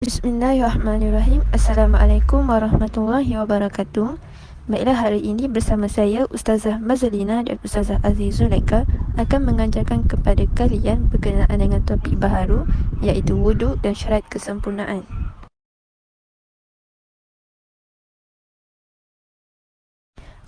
Bismillahirrahmanirrahim. Assalamualaikum warahmatullahi wabarakatuh. Baiklah, hari ini bersama saya Ustazah Mazalina dan Ustazah Aziz Zulaika akan mengajarkan kepada kalian berkenaan dengan topik baharu, iaitu wuduk dan syarat kesempurnaan.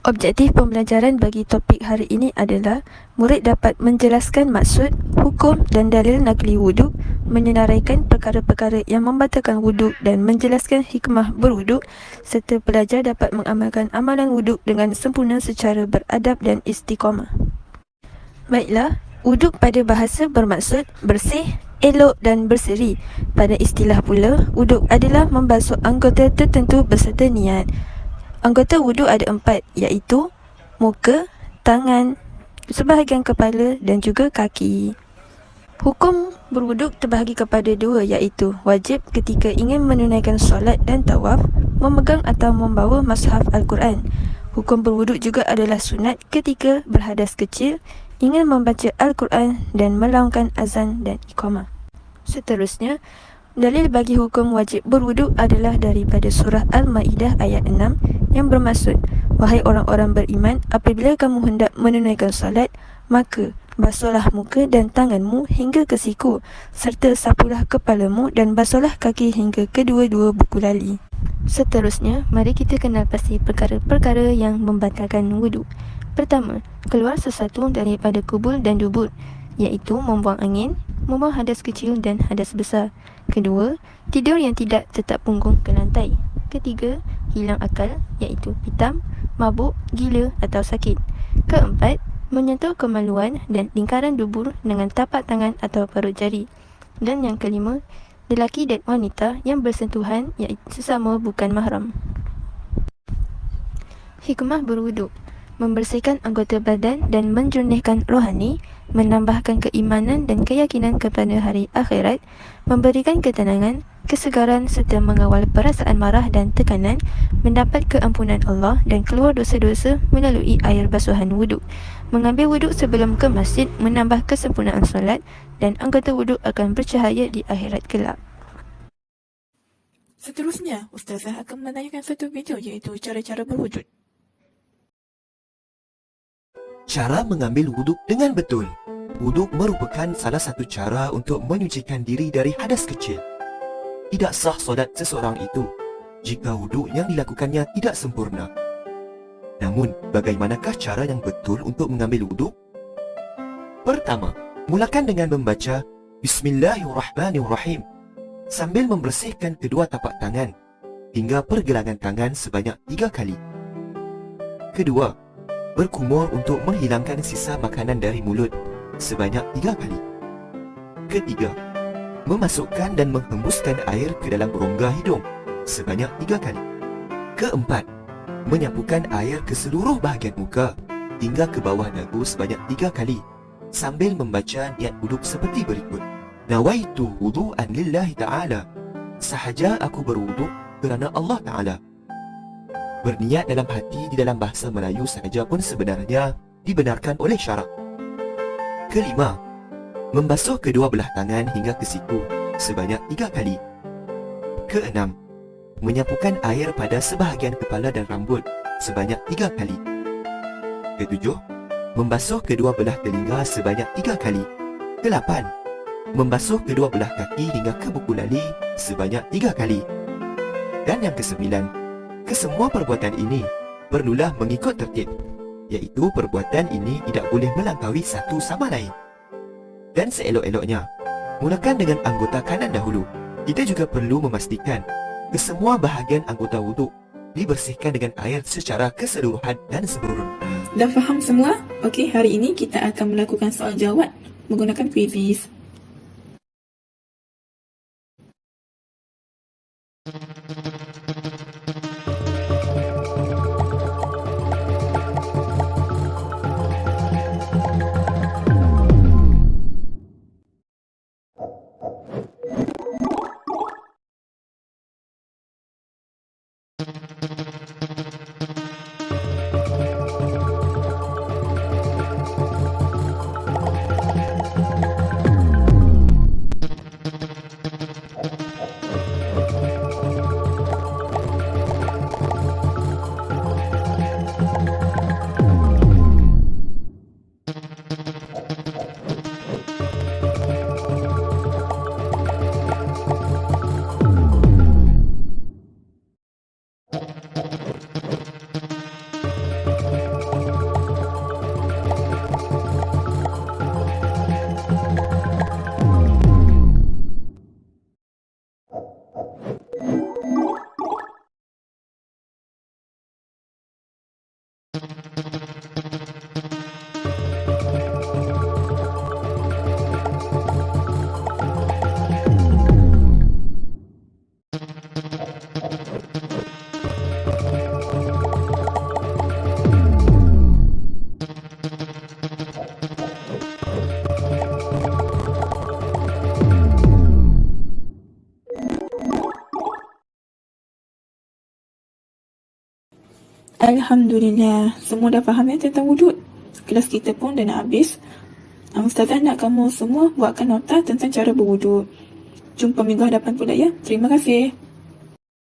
Objektif pembelajaran bagi topik hari ini adalah murid dapat menjelaskan maksud, hukum dan dalil nakli wuduk, menyenaraikan perkara-perkara yang membatalkan wuduk dan menjelaskan hikmah berwuduk, serta pelajar dapat mengamalkan amalan wuduk dengan sempurna secara beradab dan istiqamah. Baiklah, wuduk pada bahasa bermaksud bersih, elok dan berseri. Pada istilah pula, wuduk adalah membasuh anggota tertentu berserta niat. Anggota wuduk ada 4, iaitu muka, tangan, sebahagian kepala dan juga kaki. Hukum berwuduk terbahagi kepada 2, iaitu wajib ketika ingin menunaikan solat dan tawaf, memegang atau membawa mushaf Al-Quran. Hukum berwuduk juga adalah sunat ketika berhadas kecil, ingin membaca Al-Quran dan melaungkan azan dan iqamah. Seterusnya, dalil bagi hukum wajib berwuduk adalah daripada surah Al-Ma'idah ayat 6 yang bermaksud, wahai orang-orang beriman, apabila kamu hendak menunaikan solat, maka basuhlah muka dan tanganmu hingga ke siku, serta sapulah kepalamu dan basuhlah kaki hingga kedua-dua buku lali. Seterusnya, mari kita kenal pasti perkara-perkara yang membatalkan wuduk. Pertama, keluar sesuatu daripada kubul dan dubur, iaitu membuang angin, membuang hadas kecil dan hadas besar. Kedua, tidur yang tidak tetap punggung ke lantai. Ketiga, hilang akal, iaitu pitam, mabuk, gila atau sakit. Keempat, menyentuh kemaluan dan lingkaran dubur dengan tapak tangan atau parut jari. Dan yang kelima, lelaki dan wanita yang bersentuhan, iaitu sesama bukan mahram. Hikmah berwuduk: membersihkan anggota badan dan menjernihkan rohani, menambahkan keimanan dan keyakinan kepada hari akhirat, memberikan ketenangan, kesegaran serta mengawal perasaan marah dan tekanan, mendapat keampunan Allah dan keluar dosa-dosa melalui air basuhan wuduk. Mengambil wuduk sebelum ke masjid menambah kesempurnaan solat dan anggota wuduk akan bercahaya di akhirat kelak. Seterusnya, Ustazah akan menanyakan satu video iaitu cara-cara berwuduk. Cara mengambil wuduk dengan betul. Wuduk merupakan salah satu cara untuk menyucikan diri dari hadas kecil. Tidak sah solat seseorang itu jika wuduk yang dilakukannya tidak sempurna. Namun, bagaimanakah cara yang betul untuk mengambil wuduk? Pertama, mulakan dengan membaca Bismillahirrahmanirrahim sambil membersihkan kedua tapak tangan hingga pergelangan tangan sebanyak 3 kali. Kedua, berkumur untuk menghilangkan sisa makanan dari mulut sebanyak 3 kali. Ketiga, memasukkan dan menghembuskan air ke dalam rongga hidung sebanyak 3 kali. Keempat, menyapukan air ke seluruh bahagian muka hingga ke bawah dagu sebanyak 3 kali sambil membaca niat wuduk seperti berikut. Nawaitu wudu'an lillahi ta'ala. Sahaja aku berwuduk kerana Allah Ta'ala. Berniat dalam hati di dalam bahasa Melayu sahaja pun sebenarnya dibenarkan oleh syarak. Kelima, membasuh kedua belah tangan hingga ke siku sebanyak 3 kali. Keenam, menyapukan air pada sebahagian kepala dan rambut sebanyak 3 kali. Ketujuh, membasuh kedua belah telinga sebanyak 3 kali. Kelapan, membasuh kedua belah kaki hingga ke buku lali sebanyak 3 kali. Dan yang kesembilan, kesemua perbuatan ini perlulah mengikut tertib, iaitu perbuatan ini tidak boleh melampaui satu sama lain. Dan seelok-eloknya, mulakan dengan anggota kanan dahulu. Kita juga perlu memastikan kesemua bahagian anggota wuduk dibersihkan dengan air secara keseluruhan dan sempurna. Dah faham semua? Okey, hari ini kita akan melakukan soal jawab menggunakan quiz. Alhamdulillah, semua dah faham ya tentang wuduk. Kelas kita pun dah nak habis. Ustazah nak kamu semua buatkan nota tentang cara berwuduk. Jumpa minggu hadapan pula ya. Terima kasih.